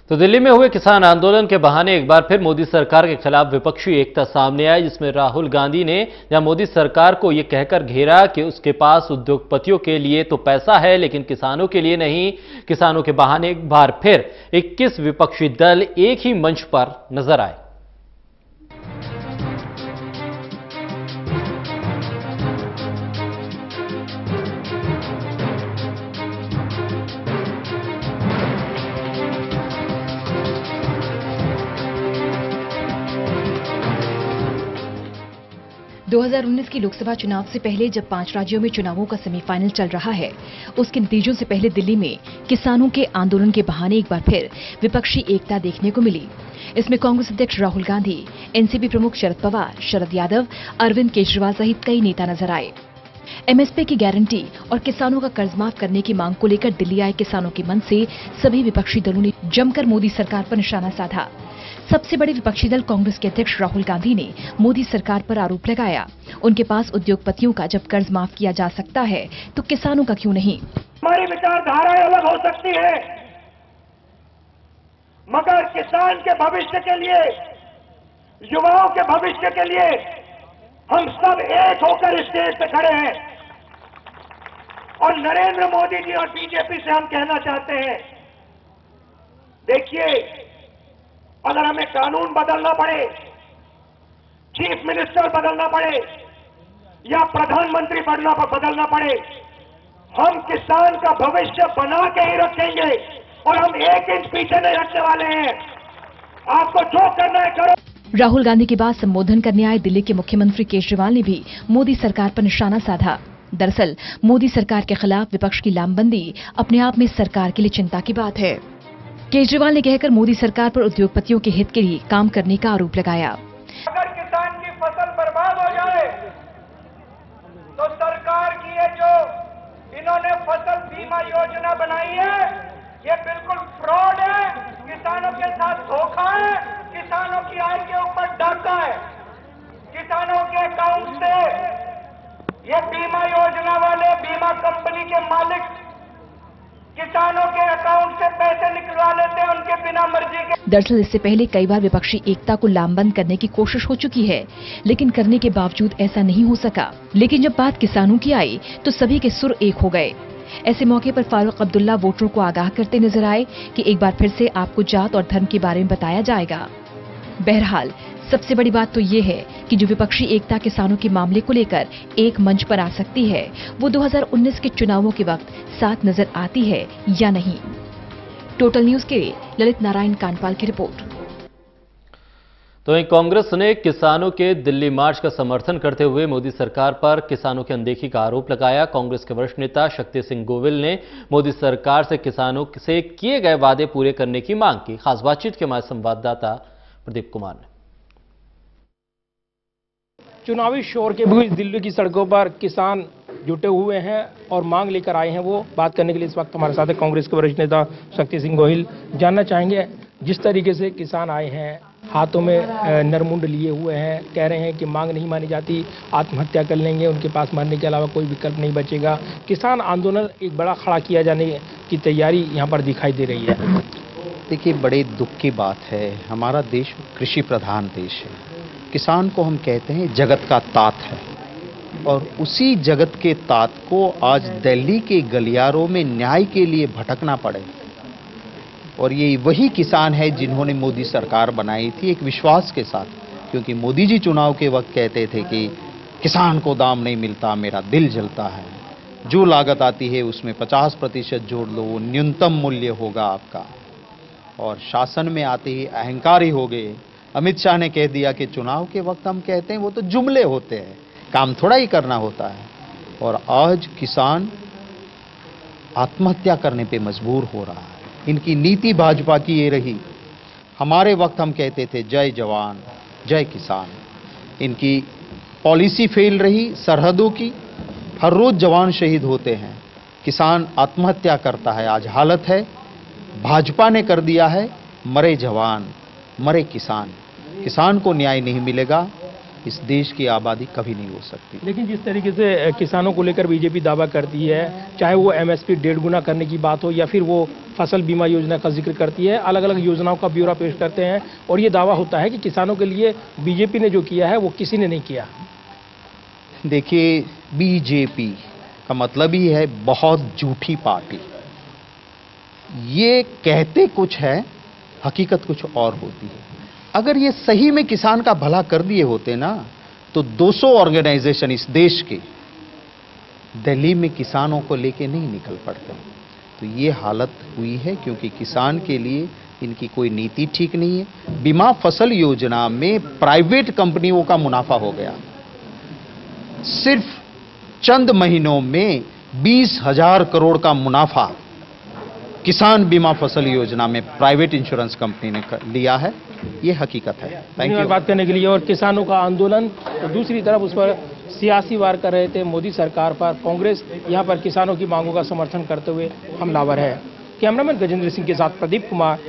तो दिल्ली में हुए किसान आंदोलन के बहाने एक बार फिर मोदी सरकार के खिलाफ विपक्षी एकता सामने आई, जिसमें राहुल गांधी ने जहां मोदी सरकार को यह कहकर घेरा कि उसके पास उद्योगपतियों के लिए तो पैसा है लेकिन किसानों के लिए नहीं। किसानों के बहाने एक बार फिर 21 विपक्षी दल एक ही मंच पर नजर आए। 2019 की लोकसभा चुनाव से पहले जब 5 राज्यों में चुनावों का सेमीफाइनल चल रहा है, उसके नतीजों से पहले दिल्ली में किसानों के आंदोलन के बहाने एक बार फिर विपक्षी एकता देखने को मिली। इसमें कांग्रेस अध्यक्ष राहुल गांधी, एनसीपी प्रमुख शरद पवार, शरद यादव, अरविंद केजरीवाल सहित कई नेता नजर आए। एमएसपी की गारंटी और किसानों का कर्ज माफ करने की मांग को लेकर दिल्ली आए किसानों के मन से सभी विपक्षी दलों ने जमकर मोदी सरकार पर निशाना साधा। सबसे बड़े विपक्षी दल कांग्रेस के अध्यक्ष राहुल गांधी ने मोदी सरकार पर आरोप लगाया, उनके पास उद्योगपतियों का जब कर्ज माफ किया जा सकता है तो किसानों का क्यों नहीं। हमारी विचारधाराएं अलग हो सकती है, मगर किसान के भविष्य के लिए, युवाओं के भविष्य के लिए हम सब एक होकर स्टेज पे खड़े हैं। और नरेंद्र मोदी जी और बीजेपी से हम कहना चाहते हैं, देखिए, अगर हमें कानून बदलना पड़े, चीफ मिनिस्टर बदलना पड़े या प्रधानमंत्री बदलना पड़े, हम किसान का भविष्य बना के ही रखेंगे और हम 1 इंच पीछे नहीं रखने वाले हैं। आपको जो करना है करो। राहुल गांधी के बाद संबोधन करने आए दिल्ली के मुख्यमंत्री केजरीवाल ने भी मोदी सरकार पर निशाना साधा। दरअसल मोदी सरकार के खिलाफ विपक्ष की लामबंदी अपने आप में सरकार के लिए चिंता की बात है। केजरीवाल ने कहकर मोदी सरकार पर उद्योगपतियों के हित के लिए काम करने का आरोप लगाया। अगर किसान की फसल बर्बाद हो जाए तो सरकार की ये जो इन्होंने फसल बीमा योजना बनाई है, ये बिल्कुल फ्रॉड है, किसानों के साथ धोखा है, किसानों की आय के ऊपर डाका है। किसानों के अकाउंट से ये बीमा योजना वाले बीमा कंपनी के मालिक किसानों के अकाउंट से पैसे निकलवा लेते हैं उनके बिना मर्जी के। दरअसल इससे पहले कई बार विपक्षी एकता को लामबंद करने की कोशिश हो चुकी है, लेकिन करने के बावजूद ऐसा नहीं हो सका। लेकिन जब बात किसानों की आई तो सभी के सुर एक हो गए। ऐसे मौके पर फारूक अब्दुल्ला वोटरों को आगाह करते नजर आए कि एक बार फिर से आपको जात और धर्म के बारे में बताया जाएगा। बहरहाल सबसे बड़ी बात तो ये है कि जो विपक्षी एकता किसानों के मामले को लेकर एक मंच पर आ सकती है, वो 2019 के चुनावों के वक्त साथ नजर आती है या नहीं। टोटल न्यूज के लिए ललित नारायण कानपाल की रिपोर्ट। तो वहीं कांग्रेस ने किसानों के दिल्ली मार्च का समर्थन करते हुए मोदी सरकार पर किसानों की अनदेखी का आरोप लगाया। कांग्रेस के वरिष्ठ नेता शक्ति सिंह गोविल ने मोदी सरकार से किसानों से किए गए वादे पूरे करने की मांग की। खास बातचीत के हमारे संवाददाता प्रदीप कुमार ने। चुनावी शोर के बीच दिल्ली की सड़कों पर किसान जुटे हुए हैं और मांग लेकर आए हैं। वो बात करने के लिए इस वक्त हमारे साथ है कांग्रेस के वरिष्ठ नेता शक्ति सिंह गोहिल। जानना चाहेंगे, जिस तरीके से किसान आए हैं, हाथों में नरमुंड लिए हुए हैं, कह रहे हैं कि मांग नहीं मानी जाती, आत्महत्या कर लेंगे, उनके पास मरने के अलावा कोई विकल्प नहीं बचेगा। किसान आंदोलन एक बड़ा खड़ा किया जाने की तैयारी यहाँ पर दिखाई दे रही है। देखिए, बड़े दुख की बात है, हमारा देश कृषि प्रधान देश है। किसान को हम कहते हैं जगत का तात है, और उसी जगत के तात को आज दिल्ली के गलियारों में न्याय के लिए भटकना पड़े। और ये वही किसान है जिन्होंने मोदी सरकार बनाई थी एक विश्वास के साथ, क्योंकि मोदी जी चुनाव के वक्त कहते थे कि किसान को दाम नहीं मिलता, मेरा दिल जलता है, जो लागत आती है उसमें 50% जोड़ लो, न्यूनतम मूल्य होगा आपका। और शासन में आते ही अहंकारी हो गए। अमित शाह ने कह दिया कि चुनाव के वक्त हम कहते हैं वो तो जुमले होते हैं, काम थोड़ा ही करना होता है। और आज किसान आत्महत्या करने पे मजबूर हो रहा है। इनकी नीति भाजपा की ये रही। हमारे वक्त हम कहते थे जय जवान जय किसान, इनकी पॉलिसी फेल रही सरहदों की। हर रोज जवान शहीद होते हैं, किसान आत्महत्या करता है। आज हालत है, भाजपा ने कर दिया है मरे जवान मरे किसान। किसान को न्याय नहीं मिलेगा। इस देश की आबादी कभी नहीं हो सकती। लेकिन जिस तरीके से किसानों को लेकर बीजेपी दावा करती है, चाहे वो एमएसपी 1.5 गुना करने की बात हो या फिर वो फसल बीमा योजना का जिक्र करती है, अलग अलग योजनाओं का ब्यौरा पेश करते हैं और ये दावा होता है कि किसानों के लिए बीजेपी ने जो किया है वो किसी ने नहीं किया। देखिए, बीजेपी का मतलब ही है बहुत झूठी पार्टी। ये कहते कुछ है, हकीकत कुछ और होती है। अगर ये सही में किसान का भला कर दिए होते ना, तो 200 ऑर्गेनाइजेशन इस देश के दिल्ली में किसानों को लेके नहीं निकल पड़ते। तो ये हालत हुई है क्योंकि किसान के लिए इनकी कोई नीति ठीक नहीं है। बीमा फसल योजना में प्राइवेट कंपनियों का मुनाफा हो गया। सिर्फ चंद महीनों में 20,000 करोड़ का मुनाफा किसान बीमा फसल योजना में प्राइवेट इंश्योरेंस कंपनी ने लिया है। ये हकीकत है। थैंक यू बात करने के लिए। और किसानों का आंदोलन तो दूसरी तरफ उस पर सियासी वार कर रहे थे मोदी सरकार पर। कांग्रेस यहां पर किसानों की मांगों का समर्थन करते हुए हमलावर है। कैमरामैन गजेंद्र सिंह के साथ प्रदीप कुमार।